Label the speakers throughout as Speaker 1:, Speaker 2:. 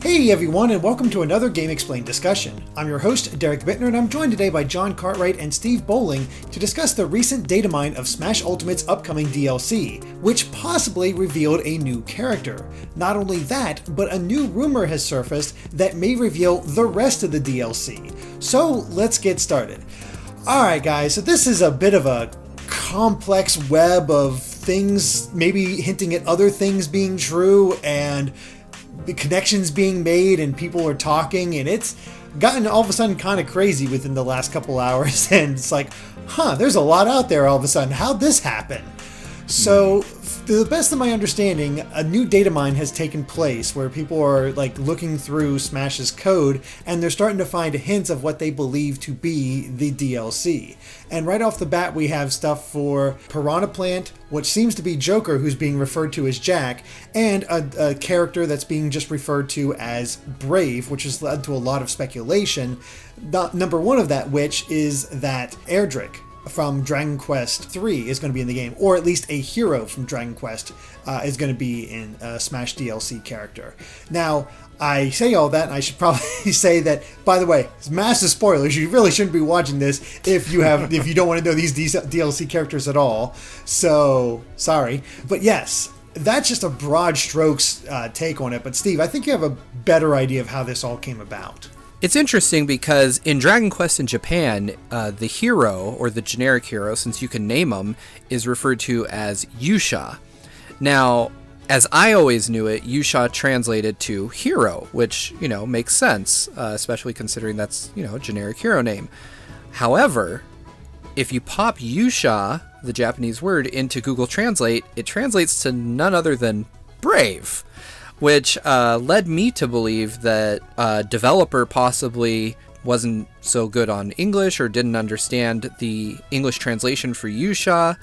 Speaker 1: Hey everyone, and welcome to another GameXplain discussion. I'm your host, Derek Bittner, and I'm joined today by John Cartwright and Steve Bowling to discuss the recent datamine of Smash Ultimate's upcoming DLC, which possibly revealed a new character. Not only that, but a new rumor has surfaced that may reveal the rest of the DLC. So let's get started. Alright guys, so this is a bit of a complex web of things, maybe hinting at other things being true, and the connections being made, and people are talking, and it's gotten all of a sudden kind of crazy within the last couple hours, and it's like, there's a lot out there all of a sudden. How'd this happen? So, to the best of my understanding, a new data mine has taken place where people are looking through Smash's code, and they're starting to find hints of what they believe to be the DLC. And right off the bat, we have stuff for Piranha Plant, what seems to be Joker, who's being referred to as Jack, and a character that's being just referred to as Brave, which has led to a lot of speculation. Number one of that, which is that Erdrick from Dragon Quest III is going to be in the game, or at least a hero from Dragon Quest is going to be in a Smash DLC character. Now, I say all that, and I should probably say that, by the way, massive spoilers, you really shouldn't be watching this if you don't want to know these DLC characters at all. So, sorry. But yes, that's just a broad strokes take on it. But Steve, I think you have a better idea of how this all came about.
Speaker 2: It's interesting because in Dragon Quest in Japan, the hero, or the generic hero, since you can name him, is referred to as Yusha. Now, as I always knew it, Yusha translated to hero, which, makes sense, especially considering that's, a generic hero name. However, if you pop Yusha, the Japanese word, into Google Translate, it translates to none other than brave, which led me to believe that a developer possibly wasn't so good on English or didn't understand the English translation for Yusha,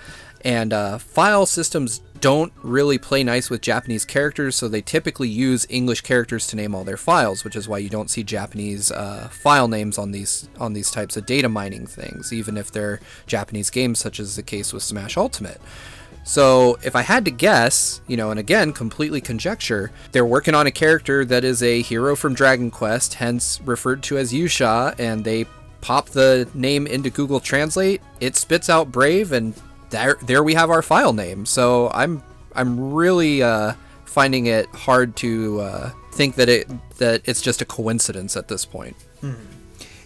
Speaker 2: and file systems don't really play nice with Japanese characters, so they typically use English characters to name all their files, which is why you don't see Japanese file names on these types of data mining things, even if they're Japanese games, such as the case with Smash Ultimate. So if I had to guess, and again, completely conjecture, they're working on a character that is a hero from Dragon Quest, hence referred to as Yusha, and they pop the name into Google Translate, it spits out Brave, and there we have our file name. So I'm really finding it hard to think that it's just a coincidence at this point.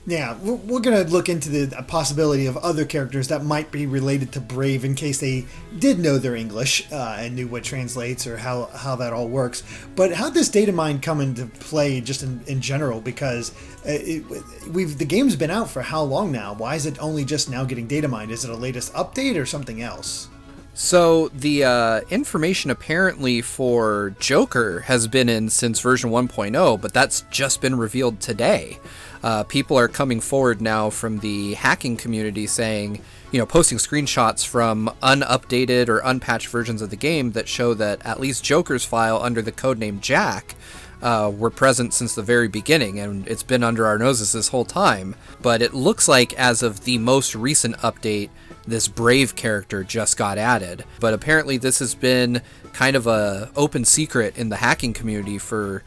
Speaker 1: Yeah, we're going to look into the possibility of other characters that might be related to Brave in case they did know their English and knew what translates or how that all works. But how'd this data mine come into play just in general? Because the game's been out for how long now? Why is it only just now getting data mined? Is it a latest update or something else?
Speaker 2: So the information apparently for Joker has been in since version 1.0, but that's just been revealed today. People are coming forward now from the hacking community saying, posting screenshots from unupdated or unpatched versions of the game that show that at least Joker's file under the codename Jack were present since the very beginning, and it's been under our noses this whole time. But it looks like as of the most recent update, this Brave character just got added. But apparently this has been kind of a open secret in the hacking community for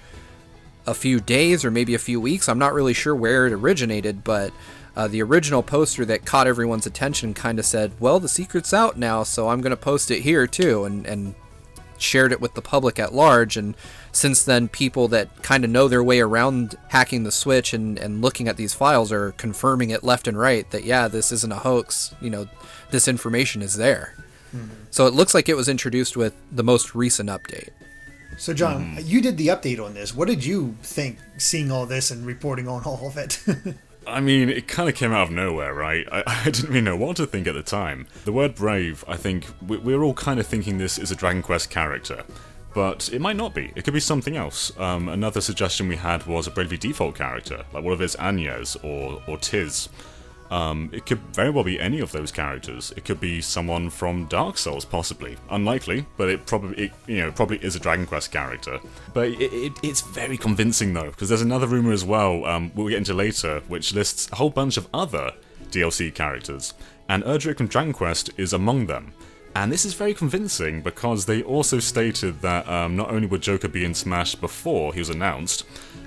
Speaker 2: a few days or maybe a few weeks. I'm not really sure where it originated, but the original poster that caught everyone's attention kind of said, well, the secret's out now, so I'm going to post it here too, and shared it with the public at large. And since then, people that kind of know their way around hacking the Switch and looking at these files are confirming it left and right that, yeah, this isn't a hoax, this information is there. So it looks like it was introduced with the most recent update.
Speaker 1: So John, you did the update on this. What did you think seeing all this and reporting on all of it?
Speaker 3: I mean, it kind of came out of nowhere, right? I didn't really know what to think at the time. The word Brave, I think, we're all kind of thinking this is a Dragon Quest character. But it might not be. It could be something else. Another suggestion we had was a Bravely Default character, like one of its Anyas or Tiz. It could very well be any of those characters. It could be someone from Dark Souls, possibly. Unlikely, but it probably is a Dragon Quest character. But it's very convincing though, because there's another rumor as well, we'll get into later, which lists a whole bunch of other DLC characters, and Erdrick from Dragon Quest is among them. And this is very convincing because they also stated that not only would Joker be in Smash before he was announced,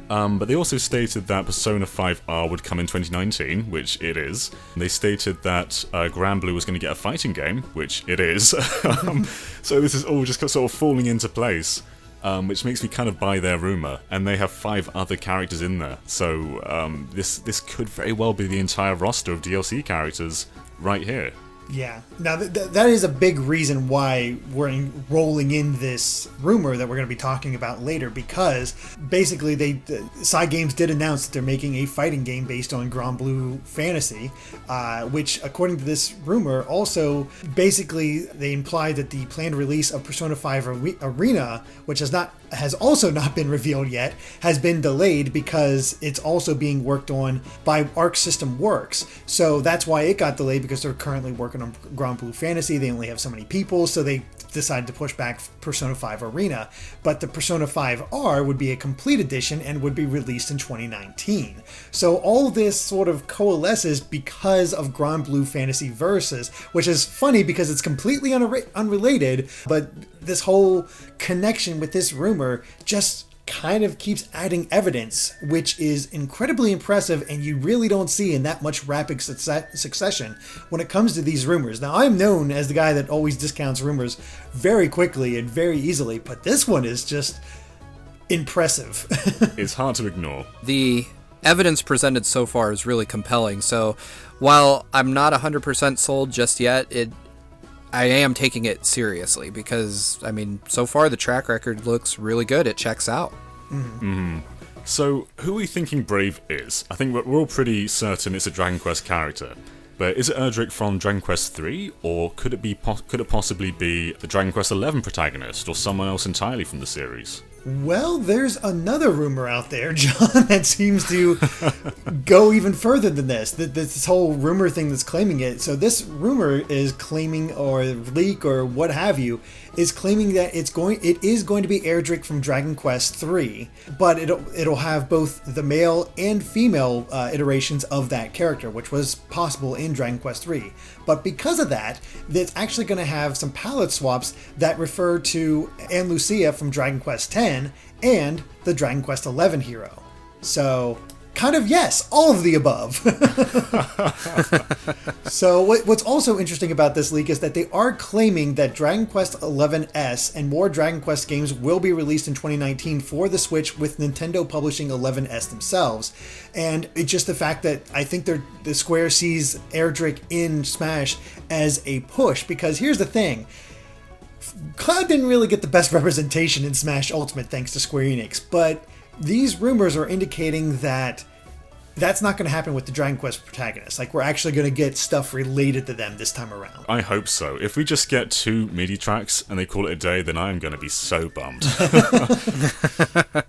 Speaker 3: But they also stated that Persona 5R would come in 2019, which it is. They stated that Granblue was going to get a fighting game, which it is. So this is all just sort of falling into place. Which makes me kind of buy their rumour, and they have 5 other characters in there, so this could very well be the entire roster of DLC characters right here.
Speaker 1: Yeah. Now, that is a big reason why we're rolling in this rumor that we're going to be talking about later, because basically Side Games did announce that they're making a fighting game based on Granblue Fantasy, which, according to this rumor, also basically they implied that the planned release of Persona 5 Arena, which has also not been revealed yet, has been delayed because it's also being worked on by Arc System Works. So that's why it got delayed, because they're currently working on Granblue Fantasy. They only have so many people, so they decided to push back Persona 5 Arena. But the Persona 5R would be a complete edition and would be released in 2019. So all this sort of coalesces because of Granblue Fantasy Versus, which is funny because it's completely unrelated, but this whole connection with this rumor just kind of keeps adding evidence, which is incredibly impressive, and you really don't see in that much rapid succession when it comes to these rumors. Now, I'm known as the guy that always discounts rumors very quickly and very easily, but this one is just impressive.
Speaker 3: It's hard to ignore.
Speaker 2: The evidence presented so far is really compelling, so while I'm not 100% sold just yet, I am taking it seriously because, I mean, so far the track record looks really good. It checks out.
Speaker 3: Mm-hmm. So, who are we thinking Brave is? I think we're all pretty certain it's a Dragon Quest character. But is it Erdrick from Dragon Quest 3, or could it possibly be the Dragon Quest 11 protagonist, or someone else entirely from the series?
Speaker 1: Well, there's another rumor out there, John, that seems to go even further than this. This whole rumor thing that's claiming it. So this rumor is claiming, or leak, or what have you, is claiming that it is going to be Erdrick from Dragon Quest 3, but it'll have both the male and female iterations of that character, which was possible in Dragon Quest 3. But because of that, it's actually going to have some palette swaps that refer to Anne Lucia from Dragon Quest 10 and the Dragon Quest 11 hero. So, kind of yes, all of the above. So what's also interesting about this leak is that they are claiming that Dragon Quest 11S and more Dragon Quest games will be released in 2019 for the Switch, with Nintendo publishing 11S themselves. And it's just the fact that I think the Square sees Erdrick in Smash as a push, because here's the thing. Cloud didn't really get the best representation in Smash Ultimate thanks to Square Enix, but these rumors are indicating that that's not going to happen with the Dragon Quest protagonists. Like, we're actually going to get stuff related to them this time around.
Speaker 3: I hope so. If we just get 2 MIDI tracks and they call it a day, then I'm going to be so bummed.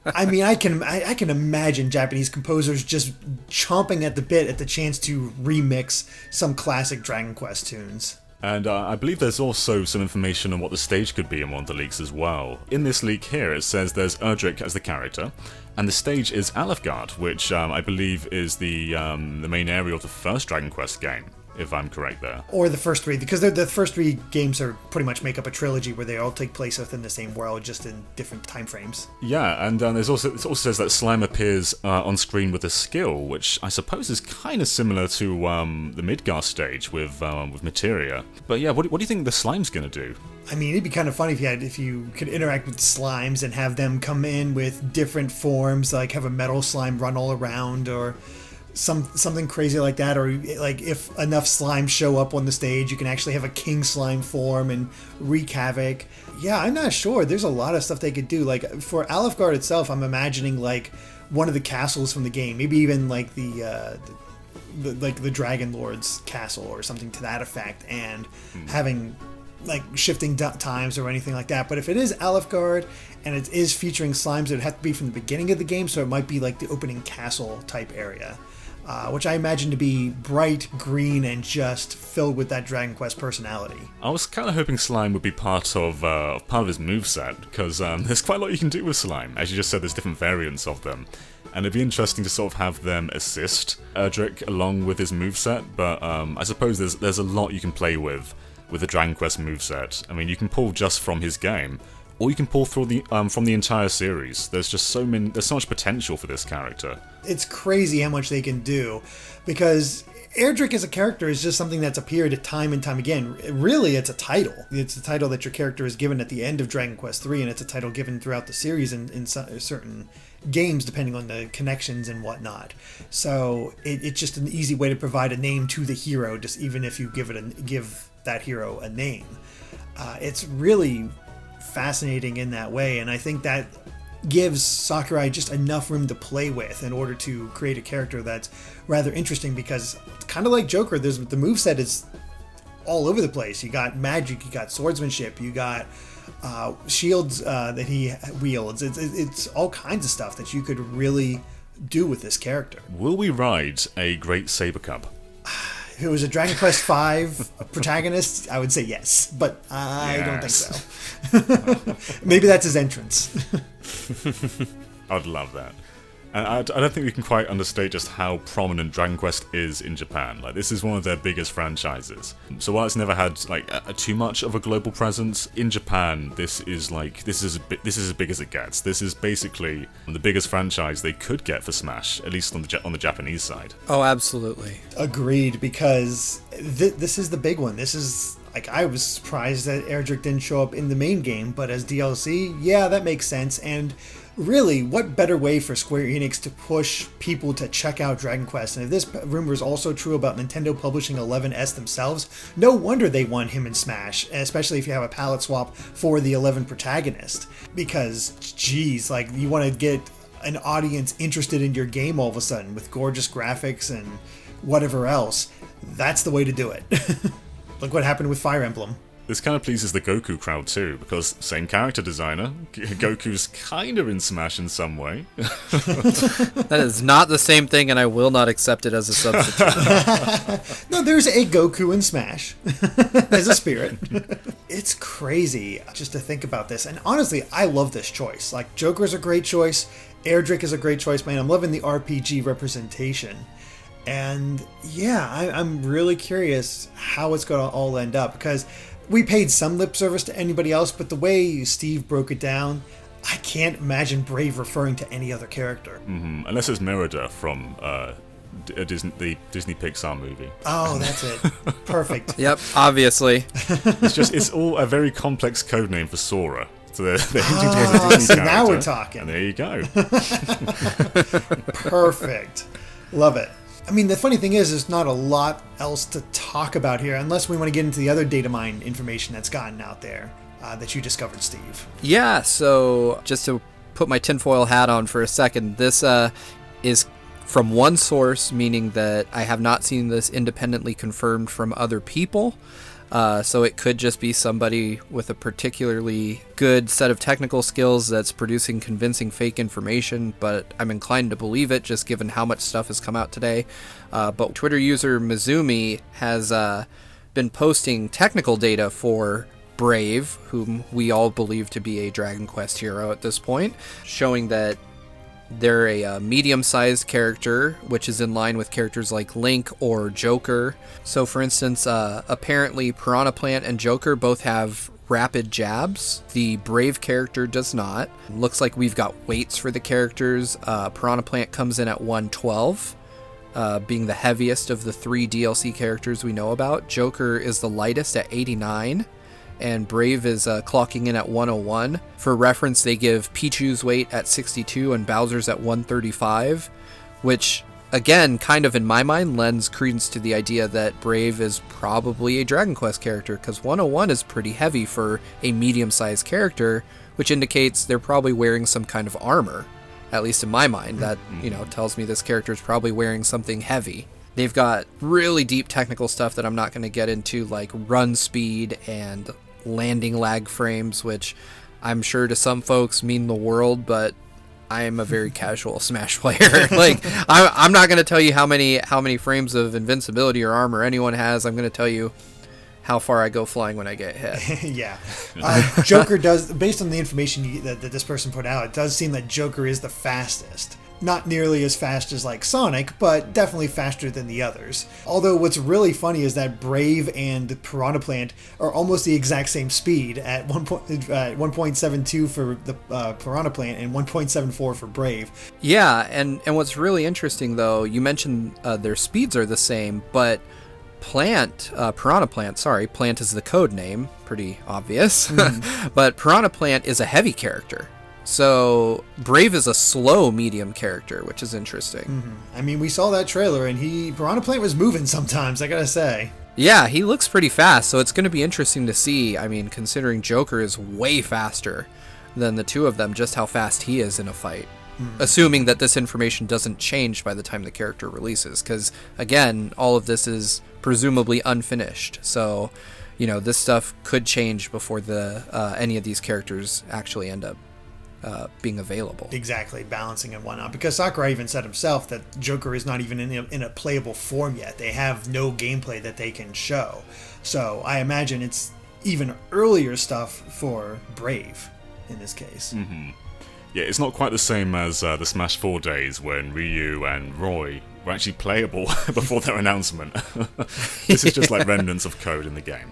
Speaker 1: I mean, I can imagine Japanese composers just chomping at the bit at the chance to remix some classic Dragon Quest tunes.
Speaker 3: And I believe there's also some information on what the stage could be in one of the leaks as well. In this leak here, it says there's Erdrick as the character, and the stage is Alefgard, which I believe is the main area of the first Dragon Quest game, if I'm correct there.
Speaker 1: Or the first 3, because the first 3 games are pretty much make up a trilogy where they all take place within the same world, just in different time frames.
Speaker 3: Yeah, and it also says that Slime appears on screen with a skill, which I suppose is kind of similar to the Midgar stage with Materia. But yeah, what do you think the Slime's going to do?
Speaker 1: I mean, it'd be kind of funny if you could interact with slimes and have them come in with different forms, like have a metal slime run all around, or something crazy like that. Or like if enough slimes show up on the stage, you can actually have a king slime form and wreak havoc. Yeah, I'm not sure. There's a lot of stuff they could do. Like for Alefgard itself, I'm imagining like one of the castles from the game, maybe even like the Dragon Lord's castle or something to that effect, and having like shifting times or anything like that. But if it is Alefgard and it is featuring slimes, it would have to be from the beginning of the game, so it might be like the opening castle type area, which I imagine to be bright green and just filled with that Dragon Quest personality.
Speaker 3: I was kind of hoping Slime would be part of his moveset, because there's quite a lot you can do with Slime. As you just said, there's different variants of them. And it'd be interesting to sort of have them assist Erdrick along with his moveset, but I suppose there's a lot you can play with the Dragon Quest moveset. I mean, you can pull just from his game, or you can pull through the from the entire series. There's so much potential for this character.
Speaker 1: It's crazy how much they can do, because Erdrick as a character is just something that's appeared time and time again. Really, it's a title. It's a title that your character is given at the end of Dragon Quest III, and it's a title given throughout the series in certain games, depending on the connections and whatnot. So it's just an easy way to provide a name to the hero, just even if you give that hero a name. It's really fascinating in that way, and I think that gives Sakurai just enough room to play with in order to create a character that's rather interesting, because kind of like Joker, the moveset is all over the place. You got magic, you got swordsmanship, you got shields that he wields. It's all kinds of stuff that you could really do with this character.
Speaker 3: Will we ride a Great Saber Cub?
Speaker 1: If it was a Dragon Quest V protagonist, I would say yes, but I don't think so. Maybe that's his entrance.
Speaker 3: I'd love that. And I don't think we can quite understate just how prominent Dragon Quest is in Japan. Like, this is one of their biggest franchises. So while it's never had too much of a global presence, in Japan, this is as big as it gets. This is basically the biggest franchise they could get for Smash, at least on the Japanese side.
Speaker 2: Oh, absolutely.
Speaker 1: Agreed, because this is the big one. This is, I was surprised that Erdrick didn't show up in the main game, but as DLC, yeah, that makes sense. And really, what better way for Square Enix to push people to check out Dragon Quest? And if this rumor is also true about Nintendo publishing 11S themselves, no wonder they want him in Smash, especially if you have a palette swap for the 11 protagonist. Because, geez, you want to get an audience interested in your game all of a sudden with gorgeous graphics and whatever else. That's the way to do it. Look what happened with Fire Emblem.
Speaker 3: This kind of pleases the Goku crowd too, because same character designer, Goku's kind of in Smash in some way.
Speaker 2: That is not the same thing, and I will not accept it as a substitute.
Speaker 1: No, there's a Goku in Smash as a spirit. It's crazy just to think about this, and honestly, I love this choice. Joker's a great choice, Erdrick is a great choice, man. I'm loving the RPG representation. And yeah, I'm really curious how it's going to all end up, because we paid some lip service to anybody else, but the way Steve broke it down, I can't imagine Brave referring to any other character.
Speaker 3: Mm-hmm. Unless it's Merida from the Disney Pixar movie.
Speaker 1: Oh, that's it. Perfect.
Speaker 2: Yep, obviously.
Speaker 3: It's all a very complex code name for Sora. So they're hinting towards a Disney character.
Speaker 1: Now we're talking.
Speaker 3: And there you go.
Speaker 1: Perfect. Love it. I mean, the funny thing is, there's not a lot else to talk about here, unless we want to get into the other Datamine information that's gotten out there that you discovered, Steve.
Speaker 2: Yeah, so just to put my tinfoil hat on for a second, this is from one source, meaning that I have not seen this independently confirmed from other people. So it could just be somebody with a particularly good set of technical skills that's producing convincing fake information, but I'm inclined to believe it just given how much stuff has come out today. But Twitter user Mizumi has been posting technical data for Brave, whom we all believe to be a Dragon Quest hero at this point, showing that they're a medium-sized character, which is in line with characters like Link or Joker. So, for instance, apparently Piranha Plant and Joker both have rapid jabs. The Brave character does not. Looks like we've got weights for the characters. Piranha Plant comes in at 112, being the heaviest of the 3 DLC characters we know about. Joker is the lightest at 89. And Brave is clocking in at 101. For reference, they give Pichu's weight at 62 and Bowser's at 135, which, again, kind of in my mind lends credence to the idea that Brave is probably a Dragon Quest character, because 101 is pretty heavy for a medium-sized character, which indicates they're probably wearing some kind of armor. At least in my mind, that, tells me this character is probably wearing something heavy. They've got really deep technical stuff that I'm not going to get into, like run speed and landing lag frames, which I'm sure to some folks mean the world, but I am a very casual Smash player. I'm not going to tell you how many frames of invincibility or armor anyone has. I'm going to tell you how far I go flying when I get hit.
Speaker 1: Yeah. Joker does, based on the information that this person put out, it does seem that Joker is the fastest. Not nearly as fast as like Sonic, but definitely faster than the others. Although what's really funny is that Brave and Piranha Plant are almost the exact same speed at 1.72 for the Piranha Plant and 1.74 for Brave.
Speaker 2: Yeah, and what's really interesting though, you mentioned their speeds are the same, but Piranha Plant is the code name, pretty obvious, but Piranha Plant is a heavy character. So Brave is a slow medium character, which is interesting.
Speaker 1: I mean, we saw that trailer and Piranha Plant was moving sometimes, I gotta say.
Speaker 2: Yeah, he looks pretty fast, so it's going to be interesting to see. I mean, considering Joker is way faster than the two of them, just how fast he is in a fight. Assuming that this information doesn't change by the time the character releases, because again, all of this is presumably unfinished. So, this stuff could change before any of these characters actually end up being available.
Speaker 1: Exactly, balancing and whatnot. Because Sakurai even said himself that Joker is not even in a playable form yet. They have no gameplay that they can show. So I imagine it's even earlier stuff for Brave in this case.
Speaker 3: Yeah, it's not quite the same as the Smash 4 days when Ryu and Roy were actually playable before their announcement. This is just like remnants of code in the game.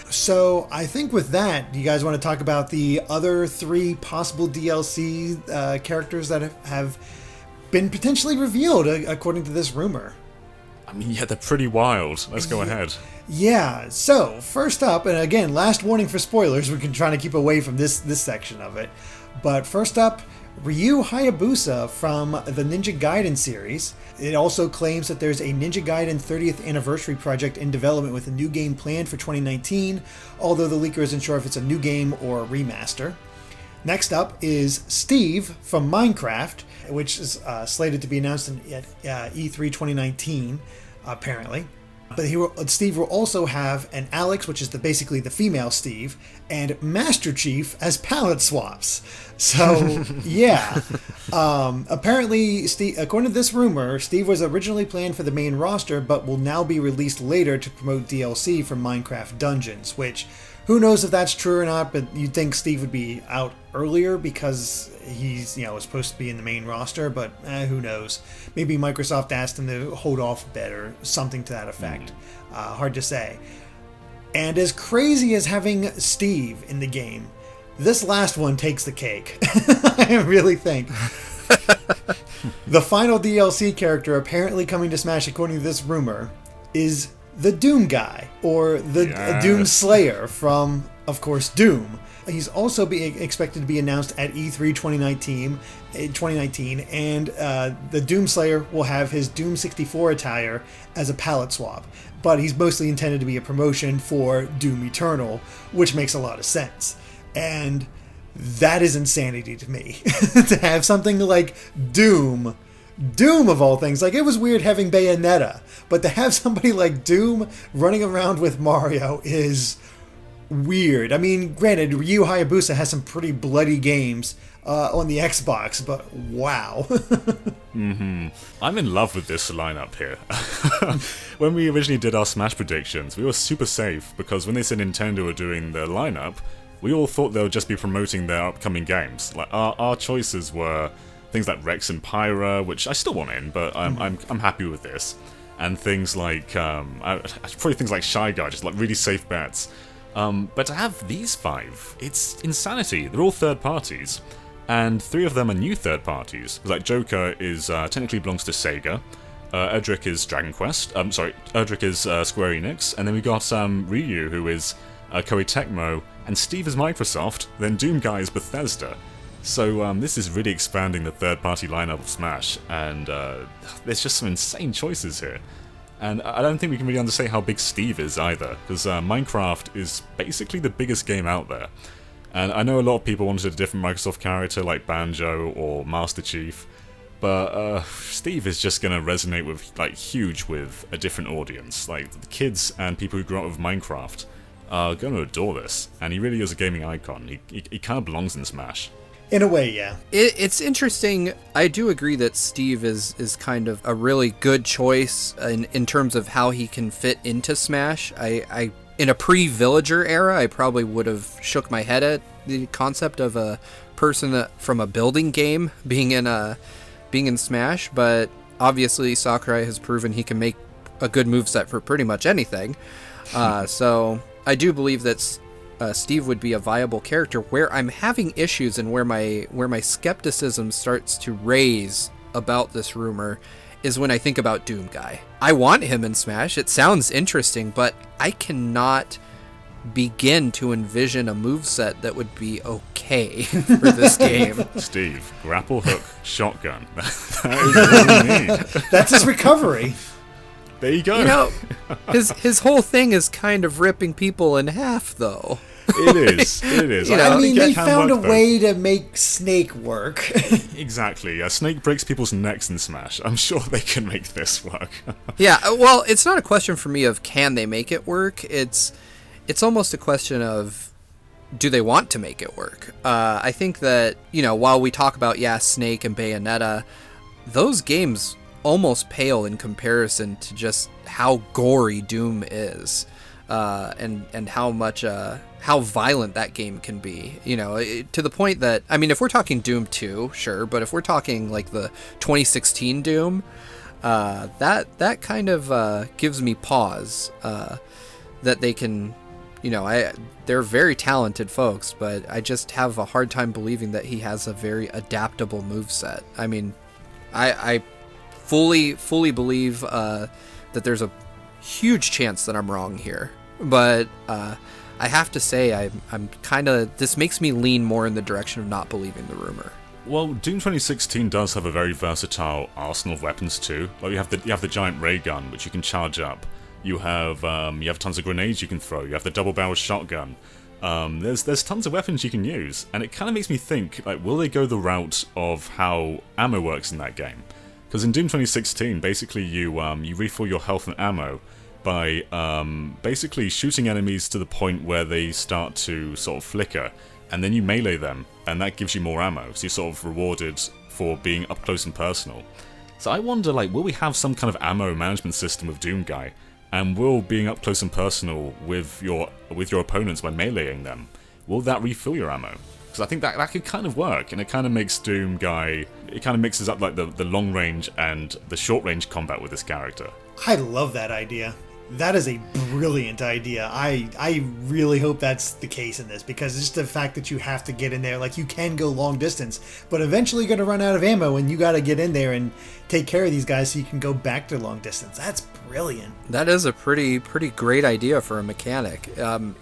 Speaker 1: So I think with that, you guys want to talk about the other 3 possible DLC characters that have been potentially revealed according to this rumor?
Speaker 3: I mean, yeah, they're pretty wild. Let's go ahead.
Speaker 1: Yeah, so first up, and again, last warning for spoilers, we can try to keep away from this section of it. But first up, Ryu Hayabusa from the Ninja Gaiden series. It also claims that there's a Ninja Gaiden 30th anniversary project in development with a new game planned for 2019, although the leaker isn't sure if it's a new game or a remaster. Next up is Steve from Minecraft, which is slated to be announced at E3 2019, apparently. But Steve will also have an Alex, which is basically the female Steve, and Master Chief as palette swaps. So, yeah. Apparently, according to this rumor, Steve was originally planned for the main roster, but will now be released later to promote DLC for Minecraft Dungeons, which, who knows if that's true or not, but you'd think Steve would be out earlier because he's, was supposed to be in the main roster, but who knows. Maybe Microsoft asked him to hold off a bit or something to that effect. Hard to say. And as crazy as having Steve in the game, this last one takes the cake. I really think. The final DLC character apparently coming to Smash, according to this rumor, is the Doom guy, or the Doom Slayer from, of course, Doom. He's also expected to be announced at E3 2019, and the Doom Slayer will have his Doom 64 attire as a palette swap, but he's mostly intended to be a promotion for Doom Eternal, which makes a lot of sense. And that is insanity to me. To have something like Doom of all things. Like, it was weird having Bayonetta, but to have somebody like Doom running around with Mario is weird. I mean, granted, Ryu Hayabusa has some pretty bloody games on the Xbox, but wow.
Speaker 3: I'm in love with this lineup here. When we originally did our Smash predictions, we were super safe, because when they said Nintendo were doing their lineup, we all thought they would just be promoting their upcoming games. Like, our choices were things like Rex and Pyra, which I still want in, but I'm happy with this. And things like probably things like Shy Guy, just like really safe bets. But to have these 5, it's insanity. They're all third parties, and 3 of them are new third parties. Like Joker is technically belongs to Sega. Erdrick is Dragon Quest. Erdrick is Square Enix, and then we got Ryu, who is Koei Tecmo, and Steve is Microsoft. Then Doom Guy is Bethesda. So this is really expanding the third-party lineup of Smash, and there's just some insane choices here. And I don't think we can really understate how big Steve is either, because Minecraft is basically the biggest game out there. And I know a lot of people wanted a different Microsoft character like Banjo or Master Chief, but Steve is just going to resonate with, huge with a different audience. Like, the kids and people who grew up with Minecraft are going to adore this, and he really is a gaming icon. He kind of belongs in Smash.
Speaker 1: In a way, yeah.
Speaker 2: It's interesting. I do agree that Steve is kind of a really good choice in terms of how he can fit into Smash. I in a pre-Villager era, I probably would have shook my head at the concept of a person from a building game being in Smash, but obviously Sakurai has proven he can make a good moveset for pretty much anything. So I do believe that Steve would be a viable character. Where I'm having issues and where my skepticism starts to raise about this rumor is when I think about Doom Guy. I want him in Smash. It sounds interesting, but I cannot begin to envision a moveset that would be okay for this game.
Speaker 3: Steve, grapple hook, shotgun. That is what we need.
Speaker 1: That's his recovery.
Speaker 3: There you go.
Speaker 2: You know, his whole thing is kind of ripping people in half, though.
Speaker 3: It is.
Speaker 2: You know,
Speaker 1: I mean, they
Speaker 3: can
Speaker 1: found a
Speaker 3: work, though.
Speaker 1: way to make Snake work.
Speaker 3: Exactly. Snake breaks people's necks in Smash. I'm sure they can make this work.
Speaker 2: Yeah, well, it's not a question for me of can they make it work. It's almost a question of do they want to make it work. I think that, you know, while we talk about, Snake and Bayonetta, those games almost pale in comparison to just how gory Doom is, and how much how violent that game can be, you know, to the point that, I mean, if we're talking Doom 2, sure, but if we're talking like the 2016 Doom, that kind of gives me pause, that they can, you know, they're very talented folks, but I just have a hard time believing that he has a very adaptable moveset. I mean, I fully believe that there's a huge chance that I'm wrong here, but I have to say I'm kind of, this makes me lean more in the direction of not believing the rumor.
Speaker 3: Well, Doom 2016 does have a very versatile arsenal of weapons too. Like you have the giant ray gun, which you can charge up. You have tons of grenades you can throw. You have the double-barrel shotgun. There's tons of weapons you can use, and it kind of makes me think, like, will they go the route of how ammo works in that game? Because in Doom 2016, basically you refill your health and ammo by basically shooting enemies to the point where they start to sort of flicker, and then you melee them, and that gives you more ammo. So you're sort of rewarded for being up close and personal. So I wonder, like, will we have some kind of ammo management system with Doom Guy? And will being up close and personal with your opponents by meleeing them, will that refill your ammo? Because I think that could kind of work, and it kind of makes Doom Guy, it kind of mixes up like the long range and the short range combat with this character.
Speaker 1: I love that idea. That is a brilliant idea. I really hope that's the case in this, because it's just the fact that you have to get in there. Like, you can go long distance, but eventually you're going to run out of ammo, and you got to get in there and take care of these guys so you can go back to long distance. That's brilliant.
Speaker 2: That is a pretty great idea for a mechanic.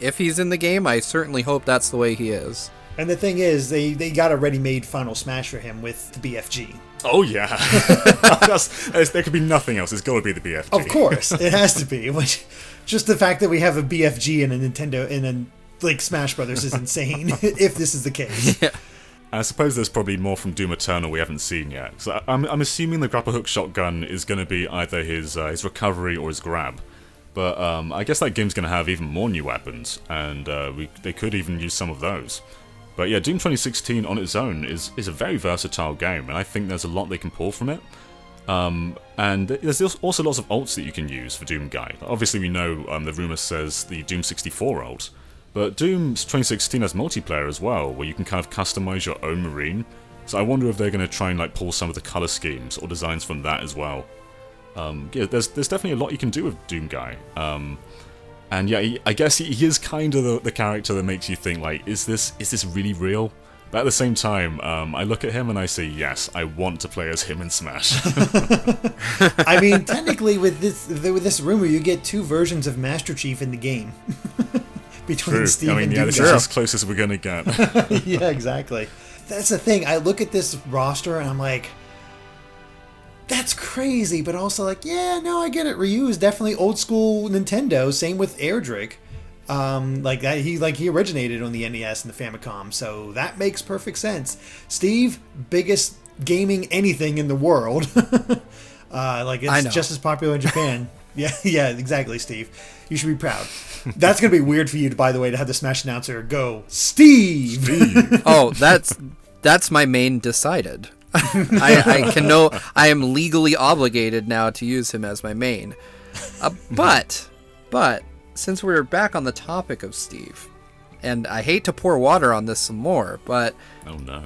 Speaker 2: If he's in the game, I certainly hope that's the way he is.
Speaker 1: And the thing is, they got a ready-made Final Smash for him with the BFG.
Speaker 3: Oh yeah, there could be nothing else. It's got to be the BFG.
Speaker 1: Of course, it has to be. Which, just the fact that we have a BFG in a Nintendo in like Smash Brothers is insane. If this is the case.
Speaker 2: Yeah.
Speaker 3: I suppose there's probably more from Doom Eternal we haven't seen yet. So I'm assuming the grapple hook shotgun is going to be either his recovery or his grab. But I guess that game's going to have even more new weapons, and they could even use some of those. But yeah, Doom 2016 on its own is a very versatile game, and I think there's a lot they can pull from it. And there's also lots of ults that you can use for Doom Guy. Obviously we know the rumour says the Doom 64 ult, but Doom 2016 has multiplayer as well, where you can kind of customise your own marine. So I wonder if they're going to try and like pull some of the colour schemes or designs from that as well. Yeah, there's definitely a lot you can do with Doom Guy. And yeah, I guess he is kind of the character that makes you think, like, is this really real? But at the same time, I look at him and I say, yes, I want to play as him in Smash.
Speaker 1: I mean, technically, with this rumor, you get two versions of Master Chief in the game. Between
Speaker 3: True.
Speaker 1: Steve
Speaker 3: I mean,
Speaker 1: and
Speaker 3: yeah,
Speaker 1: Doom
Speaker 3: this
Speaker 1: Guy.
Speaker 3: is as close as we're going to get.
Speaker 1: Yeah, exactly. That's the thing. I look at this roster and I'm like, that's crazy, but also like, yeah, no, I get it. Ryu is definitely old school Nintendo. Same with Erdrick. Like that, he originated on the NES and the Famicom, so that makes perfect sense. Steve, biggest gaming anything in the world. Like it's just as popular in Japan. Yeah, exactly, Steve. You should be proud. That's gonna be weird for you, by the way, to have the Smash announcer go, Steve.
Speaker 2: Oh, that's my main decided. I am legally obligated now to use him as my main. But since we're back on the topic of Steve, and I hate to pour water on this some more, but
Speaker 3: Oh no.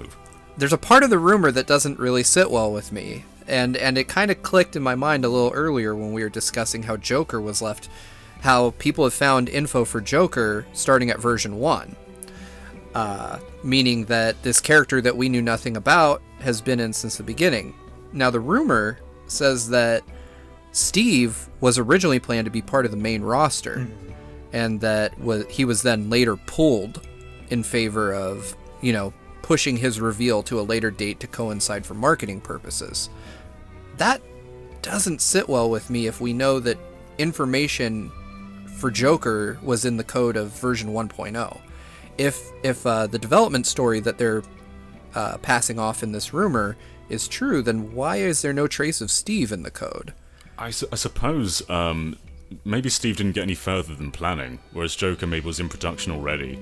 Speaker 2: there's a part of the rumor that doesn't really sit well with me. And it kind of clicked in my mind a little earlier when we were discussing how Joker was left, how people have found info for Joker starting at version 1. Meaning that this character that we knew nothing about has been in since the beginning. Now the rumor says that Steve was originally planned to be part of the main roster, and that he was then later pulled in favor of, pushing his reveal to a later date to coincide for marketing purposes. That doesn't sit well with me if we know that information for Joker was in the code of version 1.0. If the development story that they're passing off in this rumor is true, then why is there no trace of Steve in the code?
Speaker 3: I suppose maybe Steve didn't get any further than planning, whereas Joker maybe was in production already.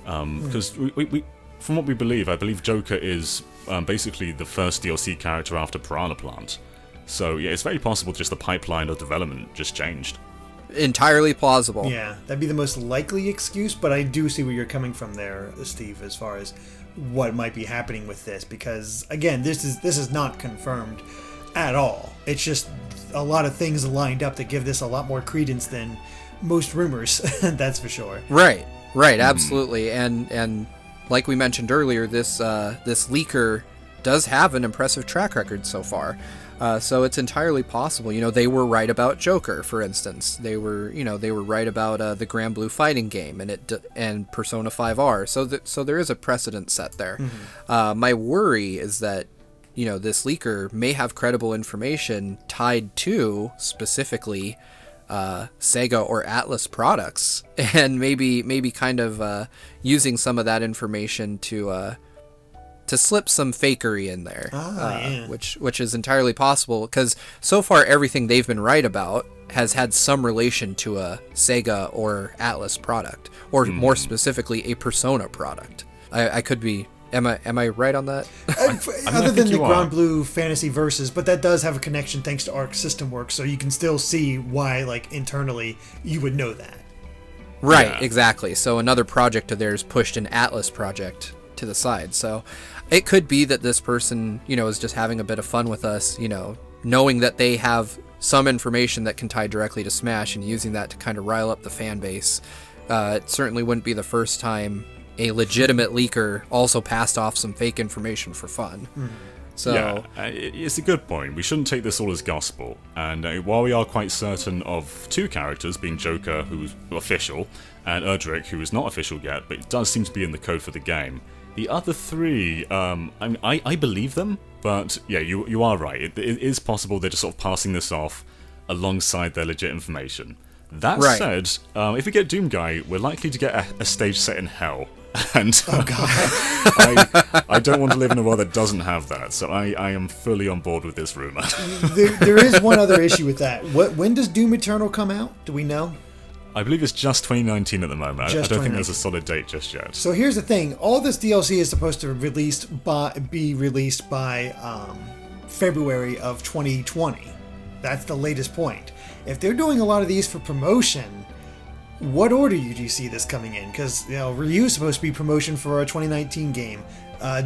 Speaker 3: Because we from what we believe, I believe Joker is basically the first DLC character after Piranha Plant. So yeah, it's very possible just the pipeline of development just changed.
Speaker 2: Entirely plausible.
Speaker 1: Yeah, that'd be the most likely excuse, but I do see where you're coming from there, Steve, as far as what might be happening with this, because again, this is not confirmed at all. It's just a lot of things lined up that give this a lot more credence than most rumors. That's for sure.
Speaker 2: Right, absolutely. And like we mentioned earlier, this leaker does have an impressive track record so far. So it's entirely possible. They were right about Joker, for instance. They were right about the Grand Blue fighting game and Persona 5R. So there is a precedent set there. My worry is that this leaker may have credible information tied to specifically Sega or Atlas products, and maybe kind of using some of that information to slip some fakery in there, which is entirely possible, because so far everything they've been right about has had some relation to a Sega or Atlas product, or more specifically a Persona product. I could be. Am I right on that?
Speaker 1: Other than the Grand Blue Fantasy Versus, but that does have a connection thanks to Arc System Works, so you can still see why, internally, you would know that.
Speaker 2: Right,
Speaker 3: Yeah.
Speaker 2: exactly. So another project of theirs pushed an Atlas project to the side. So it could be that this person, is just having a bit of fun with us, knowing that they have some information that can tie directly to Smash and using that to kind of rile up the fan base. It certainly wouldn't be the first time a legitimate leaker also passed off some fake information for fun. So
Speaker 3: yeah, it's a good point. We shouldn't take this all as gospel. And while we are quite certain of two characters, being Joker, who's official, and Erdrick, who is not official yet, but it does seem to be in the code for the game, the other three, I believe them, but yeah, you are right. It is possible they're just sort of passing this off alongside their legit information. That said, if we get Doom Guy, we're likely to get a stage set in hell. And I don't want to live in a world that doesn't have that, so I am fully on board with this rumor.
Speaker 1: There is one other issue with that. When does Doom Eternal come out? Do we know?
Speaker 3: I believe it's just 2019 at the moment. I don't think there's a solid date just yet.
Speaker 1: So here's the thing. All this DLC is supposed to be released by February of 2020. That's the latest point. If they're doing a lot of these for promotion, what order do you see this coming in? Because Ryu is supposed to be promotion for a 2019 game.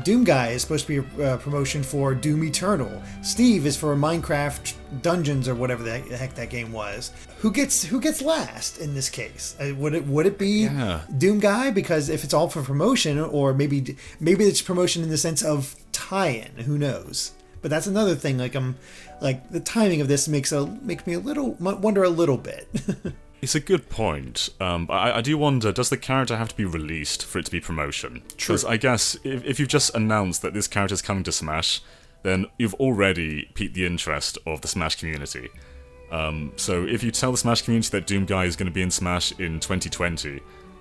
Speaker 1: Doom Guy is supposed to be a promotion for Doom Eternal. Steve is for Minecraft Dungeons or whatever the heck that game was. Who gets last in this case? Would it be Doom Guy? Because if it's all for promotion, or maybe it's promotion in the sense of tie-in. Who knows? But that's another thing. The timing of this makes me wonder a little bit.
Speaker 3: It's a good point, but I do wonder, does the character have to be released for it to be promotion? Because I guess if you've just announced that this character is coming to Smash, then you've already piqued the interest of the Smash community. So if you tell the Smash community that Doom Guy is going to be in Smash in 2020,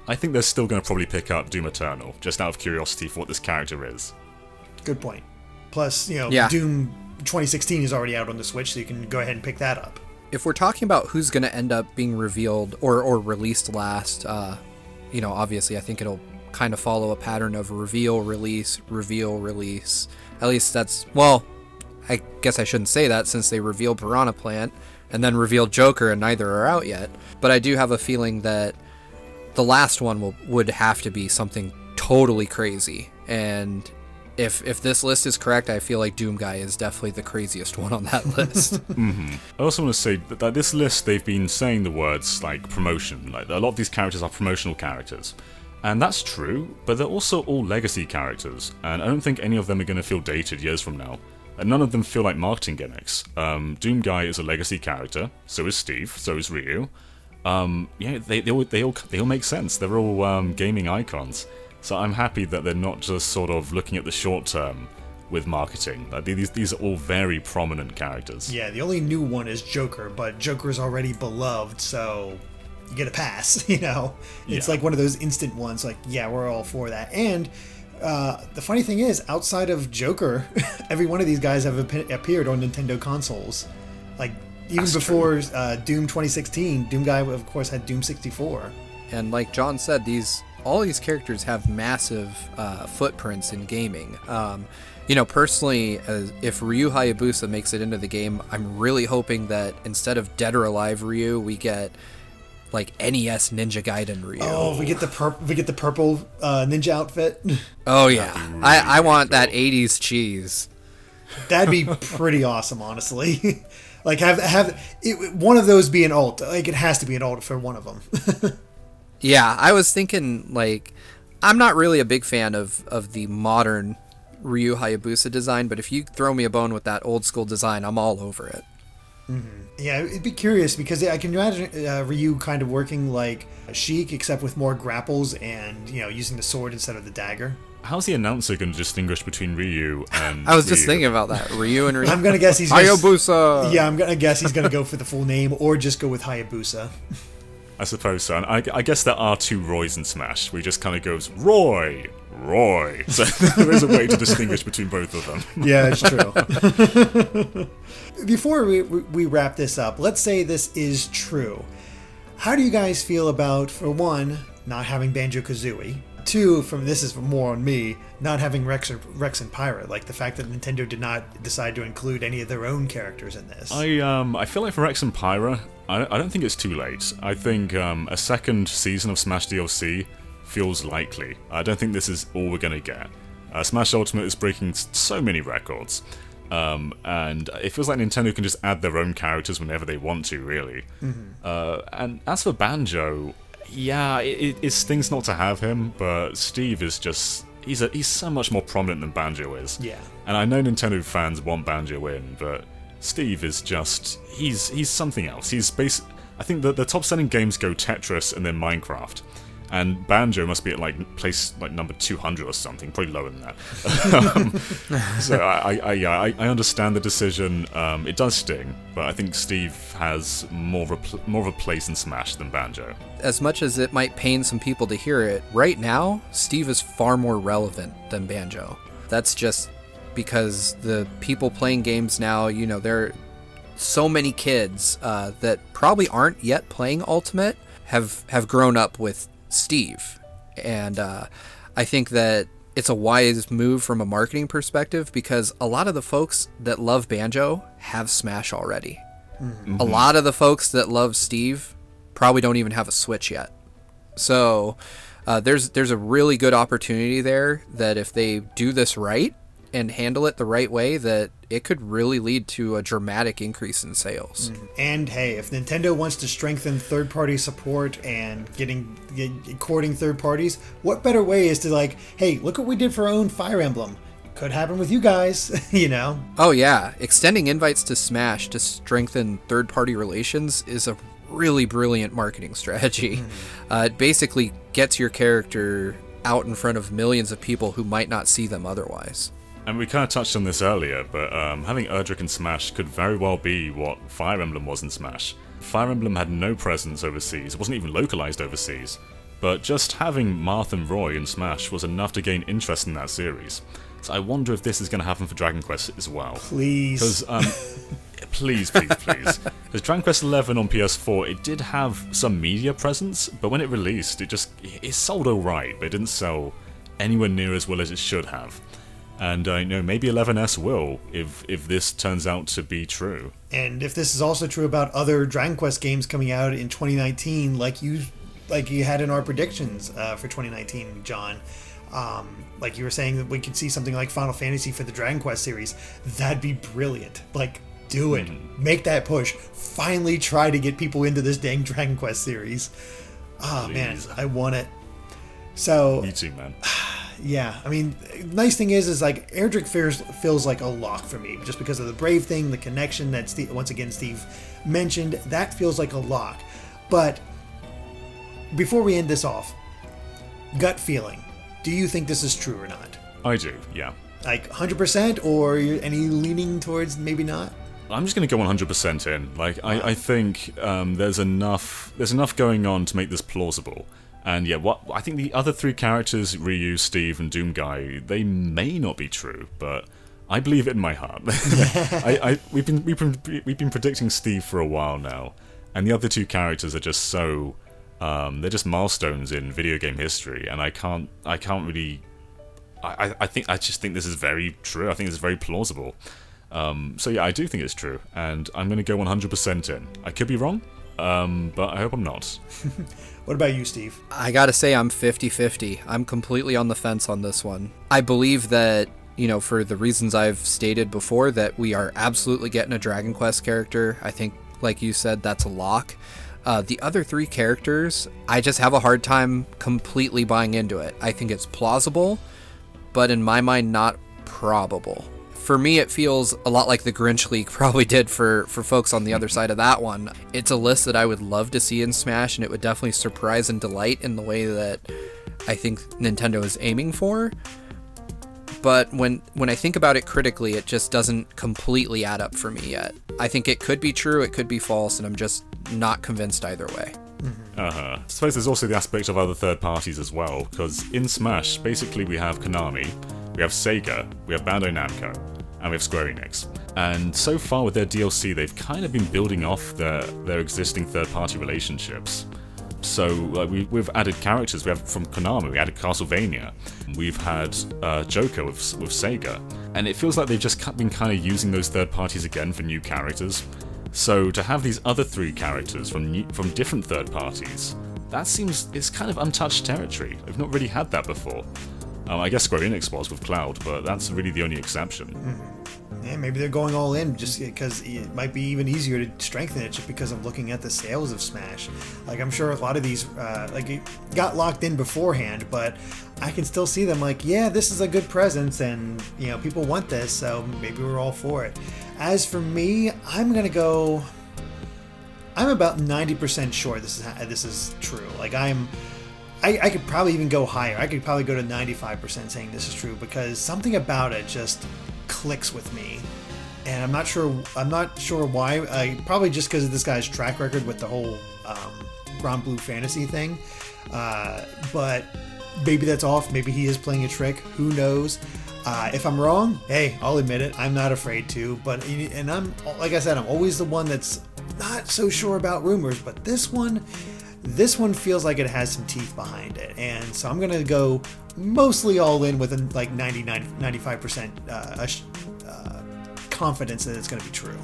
Speaker 3: I think they're still going to probably pick up Doom Eternal, just out of curiosity for what this character is.
Speaker 1: Good point. Plus, Doom 2016 is already out on the Switch, so you can go ahead and pick that up.
Speaker 2: if we're talking about who's going to end up being revealed or released last, obviously I think it'll kind of follow a pattern of reveal, release, reveal, release. At least that's, well, I guess I shouldn't say that since they revealed Piranha Plant and then revealed Joker and neither are out yet. But I do have a feeling that the last one would have to be something totally crazy. And if this list is correct, I feel like Doom Guy is definitely the craziest one on that list.
Speaker 3: I also want to say that this list, they've been saying the words like promotion. Like, a lot of these characters are promotional characters. And that's true, but they're also all legacy characters, and I don't think any of them are going to feel dated years from now. And none of them feel like marketing gimmicks. Doom Guy is a legacy character, so is Steve, so is Ryu. They all make sense. They're all gaming icons. So I'm happy that they're not just sort of looking at the short term with marketing. These are all very prominent characters.
Speaker 1: Yeah, the only new one is Joker, but Joker's already beloved, so you get a pass, you know? It's like one of those instant ones, like, yeah, we're all for that. And the funny thing is, outside of Joker, every one of these guys have appeared on Nintendo consoles. Like, even
Speaker 3: That's
Speaker 1: before Doom 2016, Doom Guy, of course, had Doom 64.
Speaker 2: And like John said, all these characters have massive footprints in gaming. Personally, if Ryu Hayabusa makes it into the game, I'm really hoping that instead of Dead or Alive Ryu, we get like NES Ninja Gaiden Ryu.
Speaker 1: Oh, we get the purple ninja outfit.
Speaker 2: Oh yeah, really I want that 80s cheese.
Speaker 1: That'd be pretty awesome, honestly. Like have it, one of those be an alt. Like it has to be an alt for one of them.
Speaker 2: Yeah, I was thinking, like, I'm not really a big fan of the modern Ryu Hayabusa design, but if you throw me a bone with that old school design, I'm all over it.
Speaker 1: Mm-hmm. Yeah, it'd be curious because I can imagine Ryu kind of working like Sheik, except with more grapples and, using the sword instead of the dagger.
Speaker 3: How's the announcer going to distinguish between Ryu and
Speaker 2: I was just thinking about that. Ryu and Ryu.
Speaker 1: I'm going to guess he's
Speaker 2: Hayabusa!
Speaker 1: Yeah, I'm going to guess he's going to go for the full name or just go with Hayabusa.
Speaker 3: I suppose so. And I guess there are two Roys in Smash. We just kind of goes, Roy! So there is a way to distinguish between both of them.
Speaker 1: Yeah, it's true. Before we wrap this up, let's say this is true. How do you guys feel about, for one, not having Banjo-Kazooie? Two, this is more on me, not having Rex and Pyra, like the fact that Nintendo did not decide to include any of their own characters in this.
Speaker 3: I feel like for Rex and Pyra, I don't think it's too late. I think a second season of Smash DLC feels likely. I don't think this is all we're going to get. Smash Ultimate is breaking so many records. And it feels like Nintendo can just add their own characters whenever they want to, really. Mm-hmm. And as for Banjo, yeah, it stings not to have him, but Steve is just... He's so much more prominent than Banjo is.
Speaker 1: Yeah.
Speaker 3: And I know Nintendo fans want Banjo in, but Steve is just... He's something else. I think the top-selling games go Tetris and then Minecraft. And Banjo must be at place number 200 or something, probably lower than that. So I understand the decision. It does sting, but I think Steve has more of a place in Smash than Banjo.
Speaker 2: As much as it might pain some people to hear it, right now Steve is far more relevant than Banjo. That's just because the people playing games now, there are so many kids that probably aren't yet playing Ultimate have grown up with Steve, and I think that it's a wise move from a marketing perspective because a lot of the folks that love Banjo have Smash already. Mm-hmm. A lot of the folks that love Steve probably don't even have a Switch yet. So there's a really good opportunity there that if they do this right and handle it the right way, that it could really lead to a dramatic increase in sales.
Speaker 1: And hey, if Nintendo wants to strengthen third-party support and courting third parties, what better way is to hey, look what we did for our own Fire Emblem. Could happen with you guys,
Speaker 2: Oh yeah, extending invites to Smash to strengthen third-party relations is a really brilliant marketing strategy. It basically gets your character out in front of millions of people who might not see them otherwise.
Speaker 3: And we kind of touched on this earlier, but having Erdrick in Smash could very well be what Fire Emblem was in Smash. Fire Emblem had no presence overseas, it wasn't even localized overseas, but just having Marth and Roy in Smash was enough to gain interest in that series. So I wonder if this is going to happen for Dragon Quest as well.
Speaker 1: Please.
Speaker 3: Because, please. Because Dragon Quest XI on PS4, it did have some media presence, but when it released, it sold alright, but it didn't sell anywhere near as well as it should have. And maybe 11S will, if this turns out to be true.
Speaker 1: And if this is also true about other Dragon Quest games coming out in 2019, like you like you had in our predictions for 2019, John. Like you were saying that we could see something like Final Fantasy for the Dragon Quest series. That'd be brilliant. Like, do it. Make that push. Finally try to get people into this dang Dragon Quest series. Oh, man, I want it. So,
Speaker 3: me too, man.
Speaker 1: Yeah, I mean, nice thing is like Erdrick feels like a lock for me, just because of the Brave thing, the connection that once again Steve mentioned. That feels like a lock. But before we end this off, gut feeling. Do you think this is true or not?
Speaker 3: I do, yeah.
Speaker 1: Like 100%, or any leaning towards maybe not?
Speaker 3: I'm just going to go 100% in. Like, I think there's enough going on to make this plausible. And yeah, I think the other three characters, Ryu, Steve, and Doomguy, they may not be true, but I believe it in my heart. We've been predicting Steve for a while now, and the other two characters are just so they're just milestones in video game history, and I just think this is very true. I think it's very plausible. So yeah, I do think it's true, and I'm going to go 100% in. I could be wrong, but I hope I'm not.
Speaker 1: What about you, Steve?
Speaker 2: I gotta say I'm 50-50. I'm completely on the fence on this one. I believe that, for the reasons I've stated before, that we are absolutely getting a Dragon Quest character. I think, like you said, that's a lock. The other three characters, I just have a hard time completely buying into it. I think it's plausible, but in my mind, not probable. For me, it feels a lot like the Grinch leak probably did for folks on the other side of that one. It's a list that I would love to see in Smash, and it would definitely surprise and delight in the way that I think Nintendo is aiming for. But when I think about it critically, it just doesn't completely add up for me yet. I think it could be true, it could be false, and I'm just not convinced either way.
Speaker 3: I suppose there's also the aspect of other third parties as well, because in Smash, basically we have Konami, we have Sega, we have Bandai Namco, and we have Square Enix. And so far with their DLC, they've kind of been building off their existing third-party relationships. So we've added characters. We have from Konami, we added Castlevania. We've had Joker with Sega. And it feels like they've just been kind of using those third parties again for new characters. So to have these other three characters from different third parties, it's kind of untouched territory. We've not really had that before. I guess Square Enix was with Cloud, but that's really the only exception.
Speaker 1: Yeah, maybe they're going all in just because it might be even easier to strengthen it just because of looking at the sales of Smash. Like, I'm sure a lot of these, it got locked in beforehand, but I can still see them like, yeah, this is a good presence and, people want this, so maybe we're all for it. As for me, I'm about 90% sure this is true. Like, I could probably even go higher. I could probably go to 95% saying this is true because something about it just clicks with me, and I'm not sure why. Probably just because of this guy's track record with the whole Grand Blue Fantasy thing. But maybe that's off. Maybe he is playing a trick. Who knows? If I'm wrong, hey, I'll admit it. I'm not afraid to. And I'm, like I said, I'm always the one that's not so sure about rumors. But this one feels like it has some teeth behind it, and so I'm gonna go mostly all in with 95% confidence that it's gonna be true.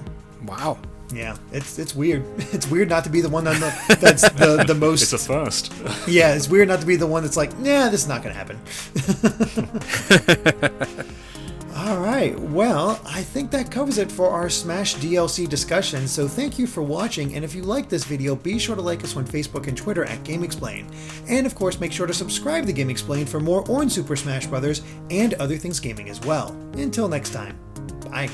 Speaker 2: Wow.
Speaker 1: Yeah, it's weird. It's weird not to be the one that's the most.
Speaker 3: It's a first.
Speaker 1: Yeah, it's weird not to be the one that's like, nah, this is not gonna happen. All right, well, I think that covers it for our Smash DLC discussion, so thank you for watching, and if you like this video, be sure to like us on Facebook and Twitter at GameXplain. And of course, make sure to subscribe to GameXplain for more on Super Smash Bros. And other things gaming as well. Until next time, bye.